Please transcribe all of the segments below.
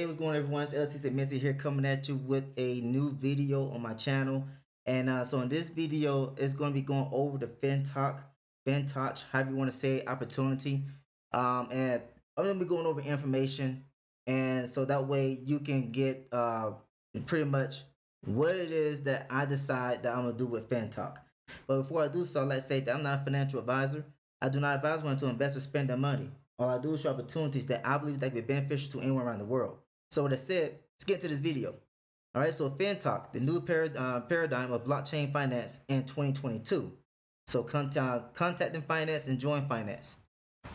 what's going on, everyone? It's LT Minty here, coming at you with a new video on my channel. And so in this video, it's going to be going over the Fintoch, however you want to say, opportunity. And I'm going to be going over information, and so that way you can get pretty much what it is that I decide that I'm going to do with Fintoch. But before I do so, let's say that I'm not a financial advisor. I do not advise one to invest or spend their money. All I do is show opportunities that I believe that could be beneficial to anyone around the world. So with that said, let's get to this video. All right, so Fantalk, the new paradigm of blockchain finance in 2022. So contact and finance and join finance.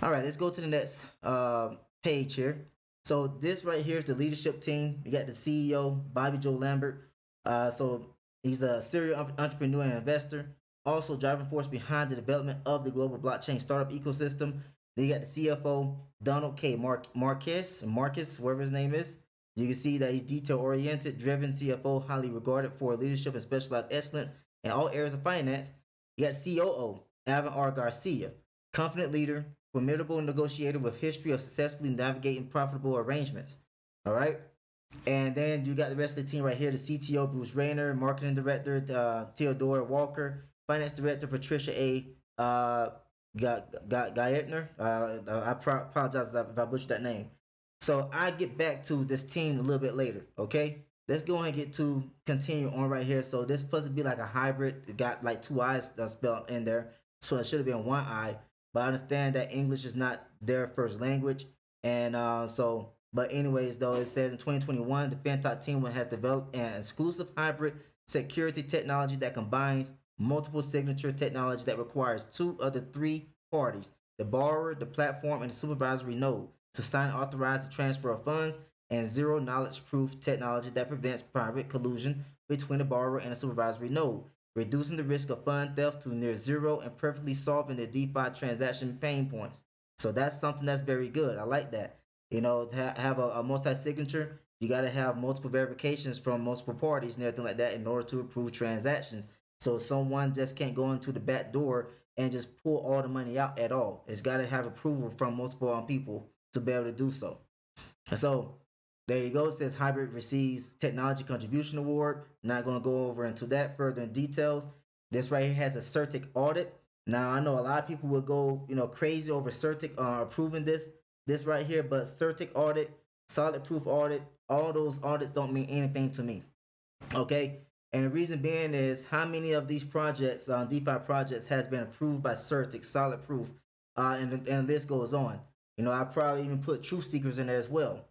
All right, let's go to the next page here. So this right here is the leadership team. You got the CEO, Bobby Joe Lambert. So he's a serial entrepreneur and investor, also driving force behind the development of the global blockchain startup ecosystem. Then you got the CFO, Donald K. Marcus, whatever his name is. You can see that he's detail-oriented, driven CFO, highly regarded for leadership and specialized excellence in all areas of finance. You got COO, Alvin R. Garcia, confident leader, formidable negotiator with history of successfully navigating profitable arrangements. All right. And then you got the rest of the team right here: the CTO, Bruce Rayner; marketing director, Theodore Walker; finance director, Patricia A. Gaetner. I apologize if I butchered that name. So I get back to this team a little bit later. Okay, let's go ahead and get to continue on right here. So this supposed to be like a hybrid. It got like two eyes spelled in there, so it should have been one eye. But I understand that English is not their first language, and But anyways, though, it says in 2021, the Fantalk team has developed an exclusive hybrid security technology that combines multiple signature technology that requires two of the three parties, the borrower, the platform, and the supervisory node, to sign and authorize the transfer of funds, and zero knowledge proof technology that prevents private collusion between the borrower and the supervisory node, reducing the risk of fund theft to near zero and perfectly solving the DeFi transaction pain points. So that's something that's very good. I like that. You know, to have a multi-signature, you got to have multiple verifications from multiple parties and everything like that in order to approve transactions. So someone just can't go into the back door and just pull all the money out at all. It's got to have approval from multiple people to be able to do so. And so there you go. It says hybrid receives technology contribution award. Not going to go over into that further in details. This right here has a CertiK audit. Now I know a lot of people will go, crazy over CertiK approving this right here, but CertiK audit, solid proof audit, all those audits don't mean anything to me. Okay, and the reason being is how many of these projects, DeFi projects, has been approved by CertiK, solid proof, and the list goes on. I probably even put truth seekers in there as well.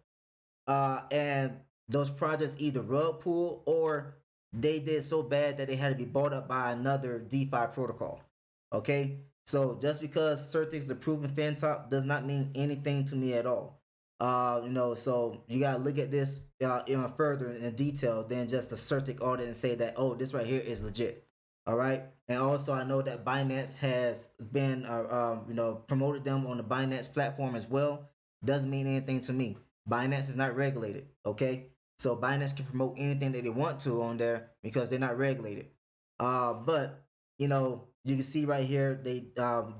And those projects either rug pull or they did so bad that they had to be bought up by another DeFi protocol. Okay, so just because CertiK is approving Fantalk does not mean anything to me at all. So you gotta look at this further in detail than just a CertiK audit and say that, oh, this right here is legit. All right, and also I know that Binance has been promoted them on the Binance platform as well. Doesn't mean anything to me. Binance is not regulated. Okay, so Binance can promote anything that they want to on there because they're not regulated. But you can see right here they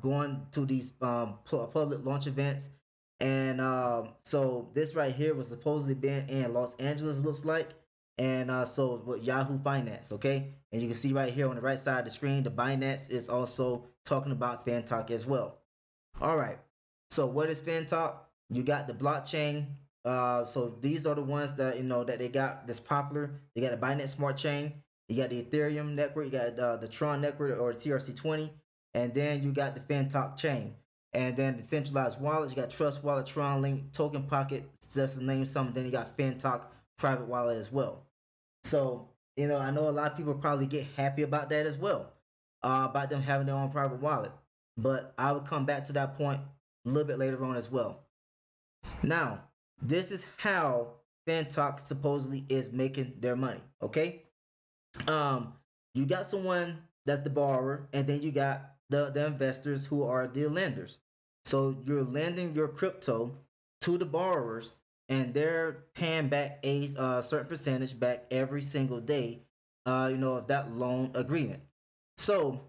going to these public launch events, and so this right here was supposedly been in Los Angeles, looks like, and so with Yahoo Finance. Okay, and you can see right here on the right side of the screen, the Binance is also talking about Fantalk as well. All right, so what is Fantalk? You got the blockchain. So these are the ones that that they got that's popular. You got the Binance Smart Chain. You got the Ethereum network. You got the Tron network or the TRC20, and then you got the Fantalk chain. And then the centralized wallets. You got Trust Wallet, Tron Link, Token Pocket, just to name some. Then you got Fantalk private wallet as well. So I know a lot of people probably get happy about that as well, about them having their own private wallet. But I will come back to that point a little bit later on as well. Now, this is how Fantalk supposedly is making their money. Okay, you got someone that's the borrower, and then you got the investors who are the lenders. So you're lending your crypto to the borrowers, and they're paying back a certain percentage back every single day, of that loan agreement. So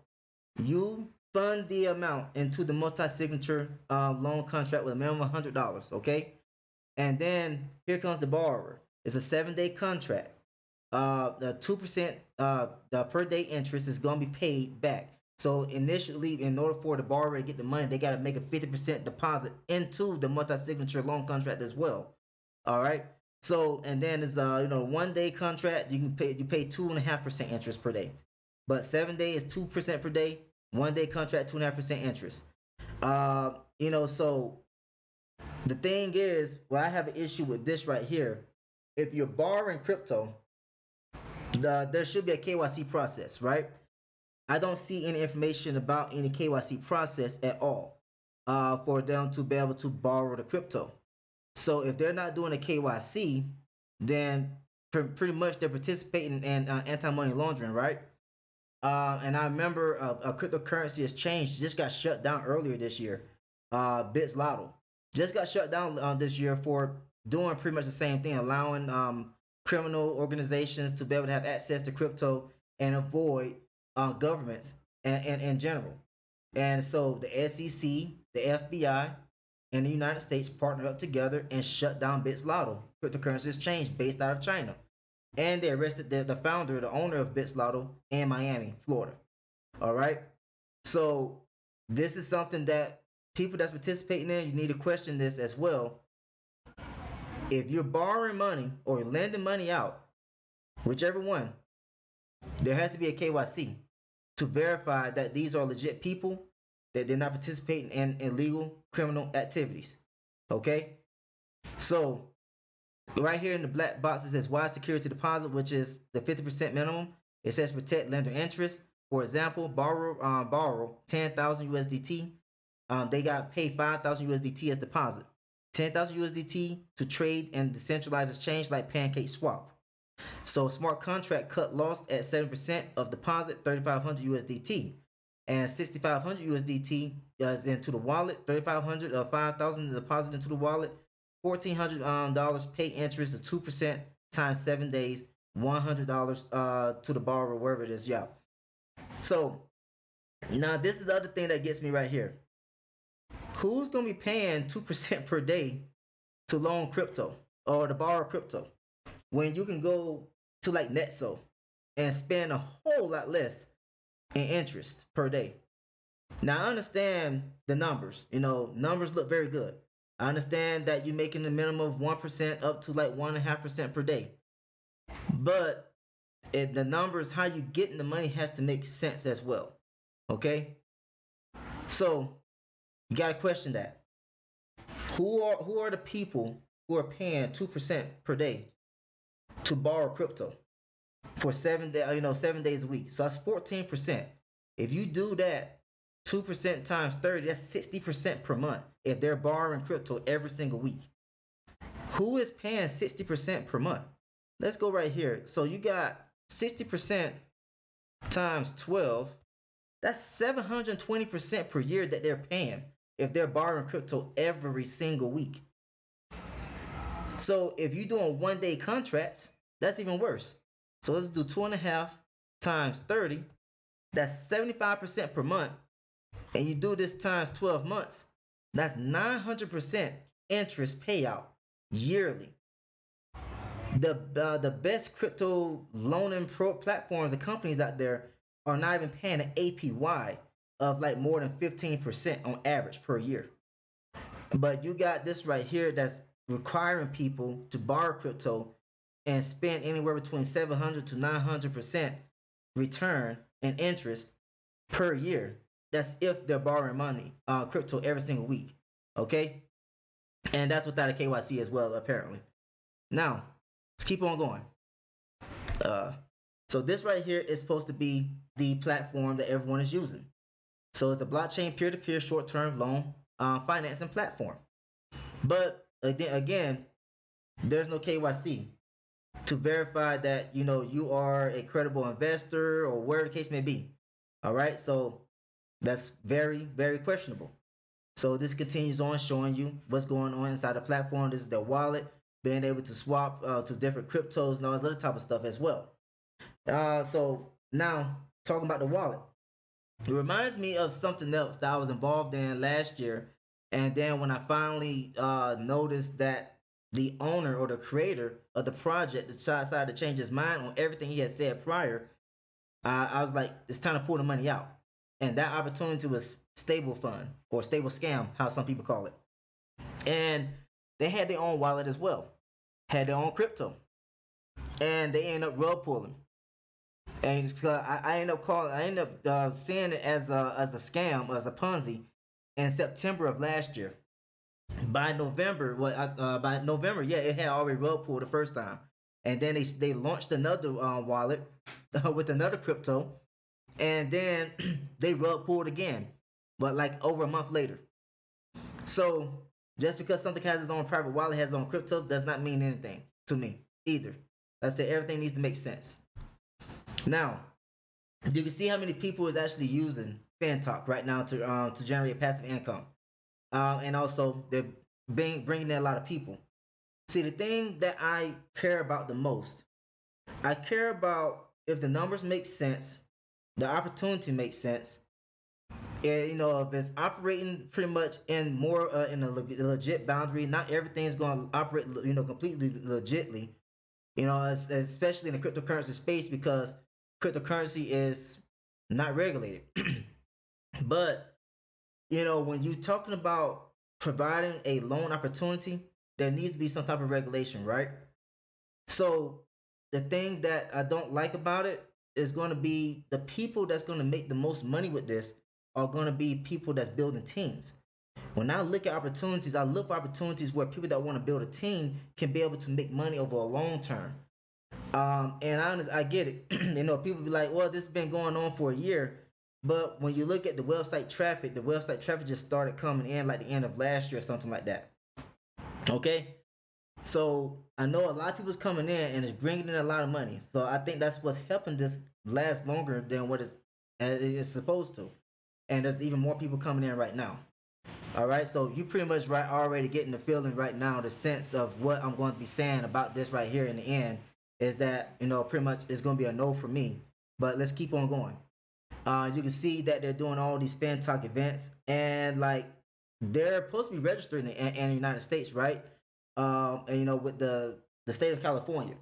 you fund the amount into the multi-signature loan contract with a minimum of $100. Okay, And then here comes the borrower. It's a 7-day contract. The 2% the per day interest is going to be paid back. So initially, in order for the borrower to get the money, they got to make a 50% deposit into the multi-signature loan contract as well. All right. So and then it's 1-day contract. You pay 2.5% interest per day, but 7 day is 2% per day. 1-day contract 2.5% interest. So the thing is, well, I have an issue with this right here. If you're borrowing crypto, there should be a KYC process, right? I don't see any information about any KYC process at all for them to be able to borrow the crypto. So if they're not doing a KYC, then pretty much they're participating in anti-money laundering, right? And I remember a cryptocurrency exchange just got shut down earlier this year. Bits Lotto just got shut down this year for doing pretty much the same thing, allowing criminal organizations to be able to have access to crypto and avoid governments and in general. And so the SEC, the FBI, and the United States partnered up together and shut down Bits Lotto, cryptocurrency exchange based out of China. And they arrested the founder, the owner of Bits Lotto in Miami, Florida. All right. So this is something that people that's participating in, you need to question this as well. If you're borrowing money or lending money out, whichever one, there has to be a KYC to verify that these are legit people, that they're not participating in illegal criminal activities. Okay? So right here in the black box it says wide security deposit, which is the 50% minimum. It says protect lender interest. For example, borrow 10,000 USDT. They got paid 5,000 USDT as deposit. 10,000 USDT to trade in decentralized exchange like Pancake Swap. So smart contract cut loss at 7% of deposit, 3,500 USDT. And 6,500 USDT is into the wallet, 3,500 of 5,000 deposit into the wallet, $1,400 pay interest of 2% times 7 days, $100 to the borrower wherever it is. Yeah. So now this is the other thing that gets me right here. Who's gonna be paying 2% per day to loan crypto or to borrow crypto when you can go to like Netso and spend a whole lot less in interest per day? Now I understand the numbers. Numbers look very good. I understand that you're making a minimum of 1% up to like 1.5% per day. But the numbers, how you getting the money has to make sense as well. Okay? So you gotta question that. Who are the people who are paying 2% per day to borrow crypto for 7 days a week? So that's 14%. If you do that, 2% times 30, that's 60% per month if they're borrowing crypto every single week. Who is paying 60% per month? Let's go right here. So you got 60% times 12. That's 720% per year that they're paying if they're borrowing crypto every single week. So if you're doing 1-day contracts, that's even worse. So let's do 2.5 times 30. That's 75% per month. And you do this times 12 months. That's 900% interest payout yearly. The best crypto loaning pro platforms and companies out there are not even paying an APY of like more than 15% on average per year. But you got this right here that's requiring people to borrow crypto and spend anywhere between 700 to 900% return and interest per year. That's if they're borrowing money, crypto every single week. Okay? And that's without a KYC as well, apparently. Now, let's keep on going. So this right here is supposed to be the platform that everyone is using. So it's a blockchain peer-to-peer short-term loan financing platform. But again, there's no KYC to verify that you are a credible investor or whatever the case may be. All right, so that's very, very questionable. So this continues on showing you what's going on inside the platform. This is their wallet, being able to swap to different cryptos and all this other type of stuff as well. So now talking about the wallet, it reminds me of something else that I was involved in last year. And then when I finally noticed that the owner or the creator of the project decided to change his mind on everything he had said prior, I was like, it's time to pull the money out. And that opportunity was stable fund or stable scam, how some people call it. And they had their own wallet as well, had their own crypto, and they ended up rug pulling. And I ended up seeing it as a scam, as a Ponzi, in September of last year. By November, yeah, it had already rug pulled the first time, and then they launched another wallet with another crypto, and then they rug pulled again, but like over a month later. So just because something has its own private wallet, has its own crypto, does not mean anything to me either. I said everything needs to make sense. Now, you can see how many people is actually using Fantalk right now to generate passive income, and also they're bringing in a lot of people. See, the thing that I care about the most, I care about if the numbers make sense, the opportunity makes sense, and if it's operating pretty much in more in a legit boundary. Not everything is going to operate completely legitly. Especially in the cryptocurrency space, because cryptocurrency is not regulated. But when you're talking about providing a loan opportunity, there needs to be some type of regulation, right? So the thing that I don't like about it is going to be the people that's going to make the most money with this are going to be people that's building teams. When I look at opportunities, I look for opportunities where people that want to build a team can be able to make money over a long term. And I get it. People be like, well, this has been going on for a year. But when you look at the website traffic just started coming in like the end of last year or something like that. Okay? So I know a lot of people's coming in and it's bringing in a lot of money. So I think that's what's helping this last longer than what it's supposed to. And there's even more people coming in right now. All right, so you pretty much already getting the feeling right now, the sense of what I'm going to be saying about this right here in the end is that pretty much it's going to be a no for me. But let's keep on going. You can see that they're doing all these Fantalk events, and like they're supposed to be registered in the United States, right? And with the state of California.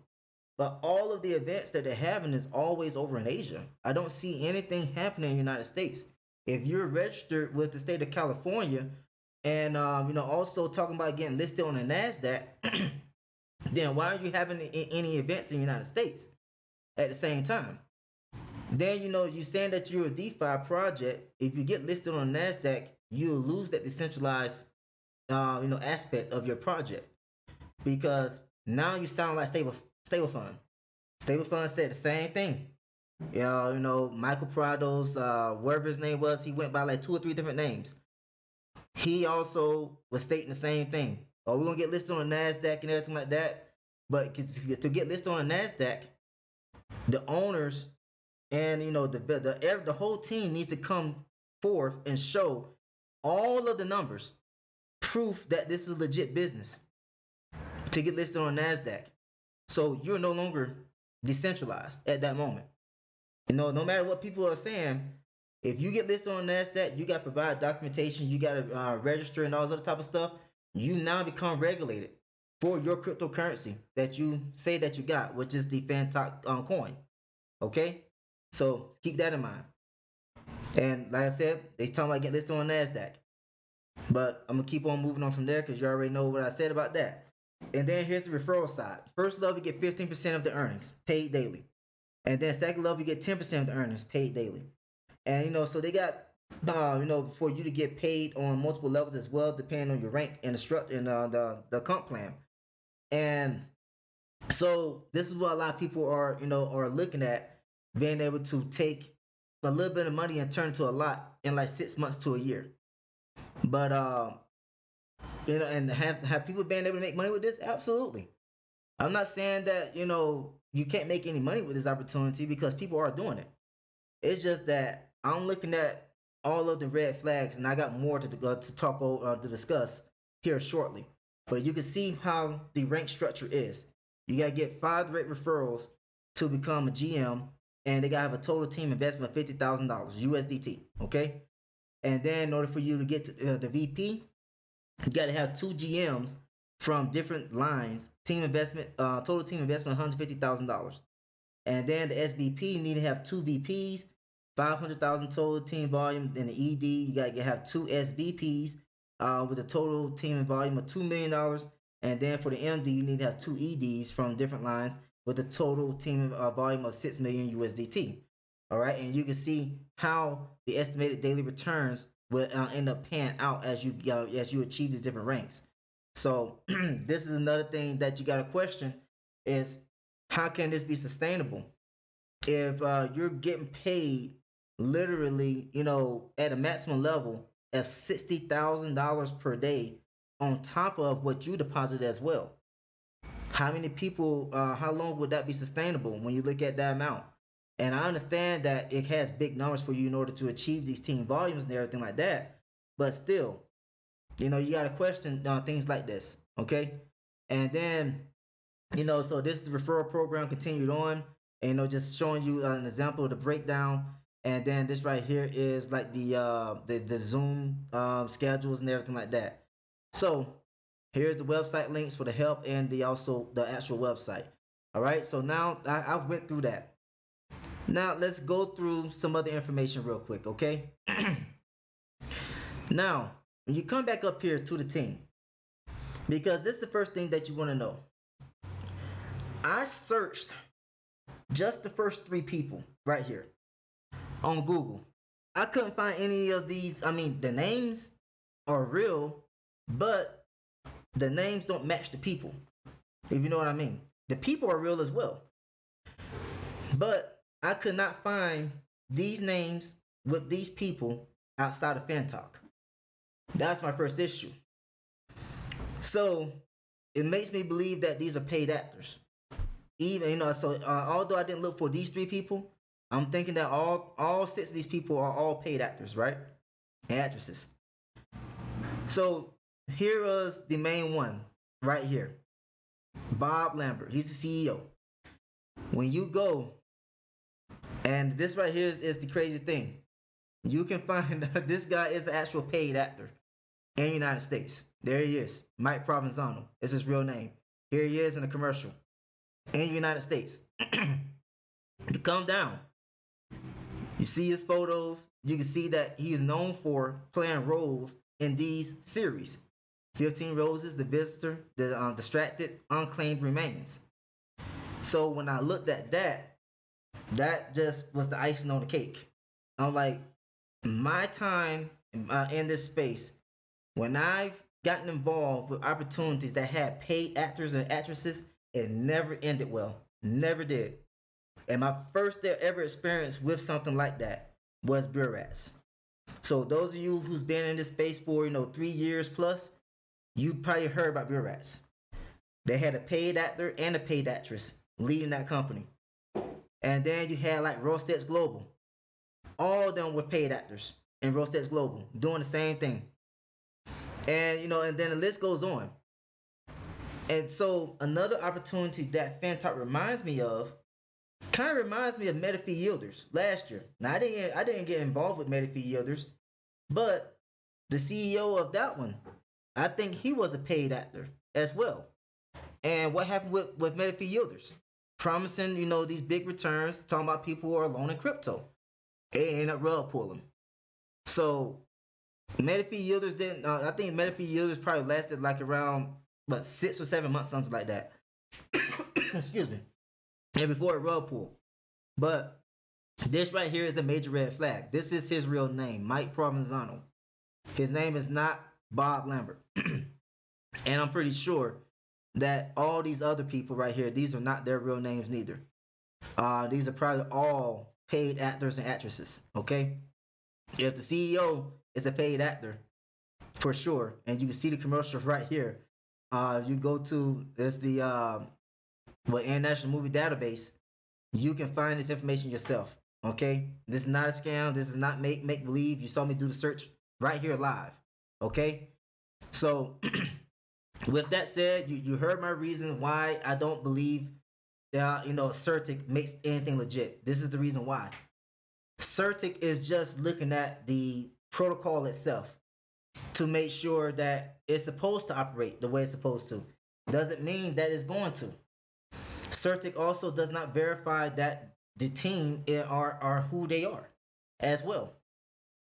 But all of the events that they're having is always over in Asia. I don't see anything happening in the United States. If you're registered with the state of California, and also talking about getting listed on the Nasdaq, then why are you having any events in the United States at the same time? Then you're saying that you're a DeFi project. If you get listed on the Nasdaq, you'll lose that decentralized aspect of your project, because now you sound like stable fund. Stable fund said the same thing. Michael Prados, whatever his name was, he went by like 2 or 3 different names. He also was stating the same thing. Oh, we're gonna get listed on the Nasdaq and everything like that. But to get listed on the Nasdaq, the owners and the whole team needs to come forth and show all of the numbers, proof that this is legit business to get listed on Nasdaq. So you're no longer decentralized at that moment. No matter what people are saying, if you get listed on Nasdaq, you got to provide documentation, you got to register and all this other type of stuff. You now become regulated for your cryptocurrency that you say that you got, which is the Fantalk coin. Okay, so keep that in mind. And like I said, they talking about getting listed on Nasdaq, but I'm gonna keep on moving on from there because you already know what I said about that. And then here's the referral side. First level, you get 15% of the earnings paid daily. And then second level, you get 10% of the earnings paid daily. And so they got for you to get paid on multiple levels as well, depending on your rank and the structure and the comp plan. And so this is what a lot of people are looking at, being able to take a little bit of money and turn to a lot in like 6 months to a year. But and have people been able to make money with this? Absolutely. I'm not saying that you can't make any money with this opportunity, because people are doing it. It's just that I'm looking at all of the red flags, and I got more to talk to discuss here shortly. But you can see how the rank structure is. You gotta get 5 direct referrals to become a GM, and they gotta have a total team investment of $50,000 USDT. Okay, and then in order for you to get to the VP, you gotta have 2 GMs from different lines. Team investment, total team investment, $150,000. And then the SVP need to have two VPs, 500,000 total team volume. Then the ED, you got to have two SVPs with a total team volume of $2 million. And then for the MD, you need to have two EDs from different lines with a total team volume of 6 million USDT. All right, and you can see how the estimated daily returns will end up panning out as you achieve these different ranks. So this is another thing that you got to question is how can this be sustainable if you're getting paid literally, at a maximum level of $60,000 per day on top of what you deposit as well? How many people? How long would that be sustainable when you look at that amount? And I understand that it has big numbers for you in order to achieve these team volumes and everything like that, but still, you got to question things like this, okay? And then, so this is the referral program continued on, and just showing you an example of the breakdown. And then this right here is like the Zoom schedules and everything like that. So here's the website links for the help and the actual website. All right, so now I went through that. Now let's go through some other information real quick, okay? Now, when you come back up here to the team, because this is the first thing that you want to know. I searched just the first 3 people right here on Google. I couldn't find any of these. I mean, the names are real, but the names don't match the people, if you know what I mean. The people are real as well, but I could not find these names with these people outside of Fintoch. That's my first issue. So it makes me believe that these are paid actors. Even although I didn't look for these 3 people, I'm thinking that all 6 of these people are all paid actors, right? And actresses. So here is the main one right here. Bob Lambert. He's the CEO. When you go, and this right here is the crazy thing. You can find this guy is an actual paid actor in the United States. There he is. Mike Provenzano. It's his real name. Here he is in a commercial in the United States. You come down. You see his photos. You can see that he is known for playing roles in these series. 15 Roses, The Visitor, The Distracted, Unclaimed Remains. So when I looked at that just was the icing on the cake. I'm like, my time in this space, when I've gotten involved with opportunities that had paid actors and actresses, it never ended well. Never did. And my first ever experience with something like that was Beer Rats. So those of you who's been in this space for 3 years plus, you probably heard about Beer Rats. They had a paid actor and a paid actress leading that company. And then you had like Rostets Global. All of them were paid actors in Rostets Global doing the same thing. And and then the list goes on. And so another opportunity that Fantalk reminds me of kind of reminds me of Metafee Yielders last year. Now I didn't get involved with Metafee Yielders, but the CEO of that one, I think he was a paid actor as well. And what happened with Metafee Yielders? Promising, these big returns, talking about people who are alone in crypto. It ended up rug pulling. So Metafee Yielders didn't. I think Metafee Yielders probably lasted like around 6 or 7 months, something like that. Excuse me. And before it rug pulled. But this right here is a major red flag. This is his real name, Mike Provenzano. His name is not Bob Lambert. And I'm pretty sure that all these other people right here, these are not their real names neither. These are probably all paid actors and actresses, okay? If the CEO is a paid actor, for sure, and you can see the commercial right here, you go to the International Movie Database, you can find this information yourself, okay? This is not a scam. This is not make believe. You saw me do the search right here live, okay? So with that said, you heard my reason why I don't believe that Certic makes anything legit. This is the reason why. Certic is just looking at the protocol itself to make sure that it's supposed to operate the way it's supposed to. doesn't mean that it's going to. Certic also does not verify that the team are who they are as well.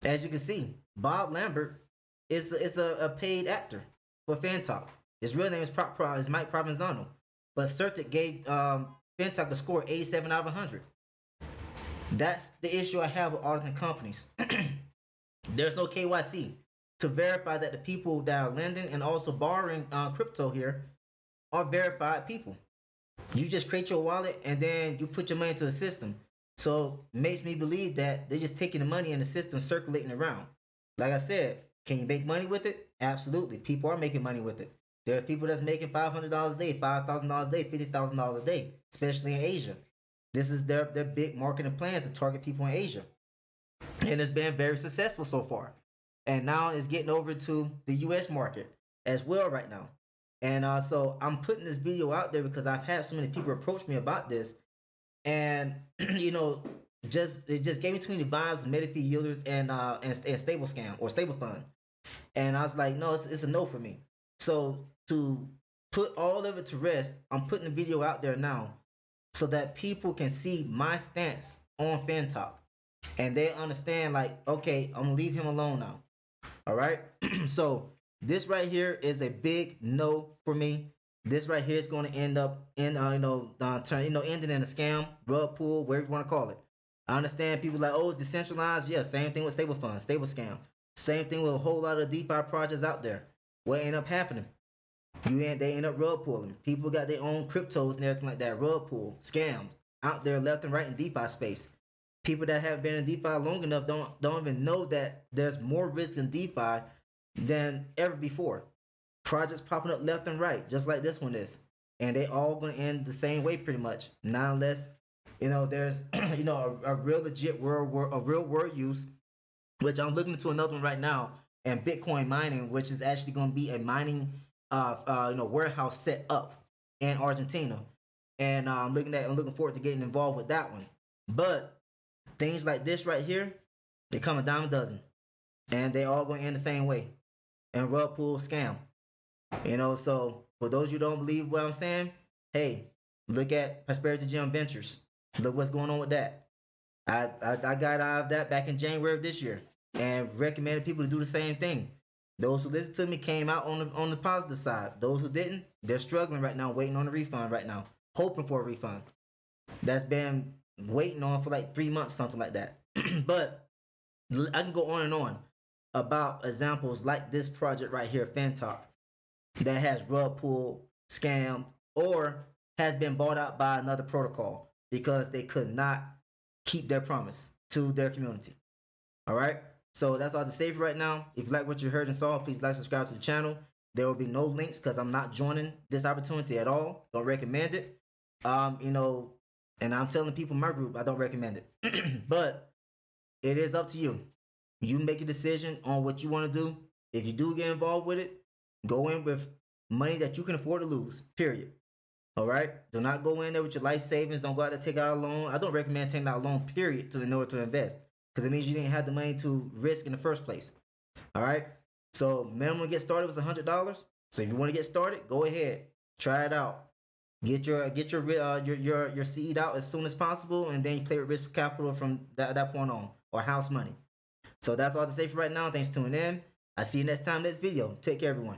As you can see, Bob Lambert is a paid actor for Fantalk. His real name is Mike Provenzano, but Certic gave Fantalk a score 87 out of 100. That's the issue I have with auditing companies. There's no KYC to verify that the people that are lending and also borrowing crypto here are verified people. You just create your wallet and then you put your money into a system. So it makes me believe that they're just taking the money in the system circulating around. Like I said, can you make money with it? Absolutely. People are making money with it. There are people that's making $500 a day, $5,000 a day, $50,000 a day, especially in Asia. This is their big marketing plans to target people in Asia. And it's been very successful so far. And now it's getting over to the US market as well right now. And so I'm putting this video out there because I've had so many people approach me about this. And you know, it just gave me too many vibes of Meta-fee yielders and stable scam or stable fund. And I was like, no, it's a no for me. So to put all of it to rest, I'm putting the video out there now so that people can see my stance on Fintoch and they understand, like, okay, I'm gonna leave him alone now. All right. So this right here is a big no for me. This right here is going to end up in ending in a scam, rug pull, whatever you want to call it. I understand people like, oh, it's decentralized. Yeah, same thing with stable funds, stable scam. Same thing with a whole lot of DeFi projects out there. What end up happening? They end up rug pulling. People got their own cryptos and everything like that. Rug pull scams out there left and right in DeFi space. People that have been in DeFi long enough don't even know that there's more risk in DeFi than ever before. Projects popping up left and right, just like this one is, and they all gonna end the same way pretty much. Not unless there's a real legit real world use, which I'm looking into another one right now, and Bitcoin mining, which is actually gonna be a mining warehouse set up in Argentina, and I'm looking forward to getting involved with that one. But things like this right here, they come a dime a dozen, and they all gonna end the same way, and rug pull scam. So for those who don't believe what I'm saying, hey, look at Prosperity Gem Ventures. Look what's going on with that. I got out of that back in January of this year and recommended people to do the same thing. Those who listened to me came out on the positive side. Those who didn't, they're struggling right now, waiting on a refund right now, hoping for a refund. That's been waiting on for like 3 months, something like that. But I can go on and on about examples like this project right here, Fantalk, that has rug pull, scam, or has been bought out by another protocol because they could not keep their promise to their community. All right. So that's all to say for right now. If you like what you heard and saw, please like, subscribe to the channel. There will be no links because I'm not joining this opportunity at all. Don't recommend it. And I'm telling people in my group I don't recommend it. But it is up to you. You make a decision on what you want to do. If you do get involved with it, go in with money that you can afford to lose, period. All right? Do not go in there with your life savings. Don't go out there take out a loan. I don't recommend taking out a loan, period, in order to invest because it means you didn't have the money to risk in the first place. All right? So minimum to get started was $100. So if you want to get started, go ahead. Try it out. Get your seed out as soon as possible, and then you play with risk capital from that point on, or house money. So that's all to say for right now. Thanks for tuning in. I'll see you next time, next video. Take care, everyone.